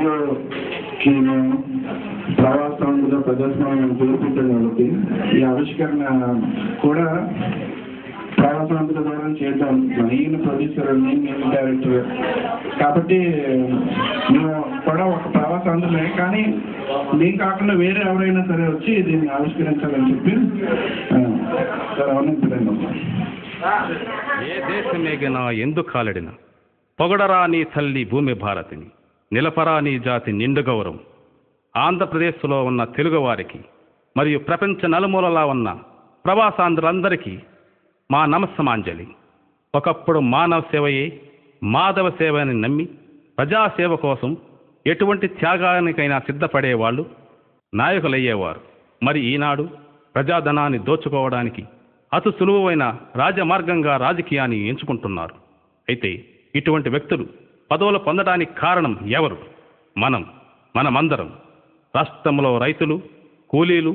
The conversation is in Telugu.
ఆడియోకి ప్రవాసాంధ్ర ప్రజాస్వామ్యం కోరుకుంటుంది కాబట్టి ఈ ఆవిష్కరణ కూడా ప్రవాసాంధ్ర ద్వారా చేద్దాం. ఈయన ప్రొడ్యూసర్, నేను డైరెక్టర్ కాబట్టి మేము కూడా ఒక ప్రవాసాంధ్రలే, కానీ నేను కాకుండా వేరే ఎవరైనా సరే వచ్చి దీన్ని ఆవిష్కరించాలని చెప్పి ఏ దేశమేగినా ఎందు కాలడిన పొగడరా నీ తల్లి భూమి భారతిని, నిలపరా నీ జాతి నిండు గౌరవం. ఆంధ్రప్రదేశ్లో ఉన్న తెలుగువారికి మరియు ప్రపంచ నలుమూలలా ఉన్న ప్రవాసాంధ్రులందరికీ మా నమస్సమాంజలి. ఒకప్పుడు మానవ సేవయే మాధవ సేవ అని నమ్మి ప్రజాసేవ కోసం ఎటువంటి త్యాగానికైనా సిద్ధపడేవాళ్ళు నాయకులయ్యేవారు. మరి ఈనాడు ప్రజాధనాన్ని దోచుకోవడానికి అతి సులువైన రాజమార్గంగా రాజకీయాన్ని ఎంచుకుంటున్నారు. అయితే ఇటువంటి వ్యక్తులు పదవులు పొందడానికి కారణం ఎవరు? మనమందరం. రాష్ట్రంలో రైతులు, కూలీలు,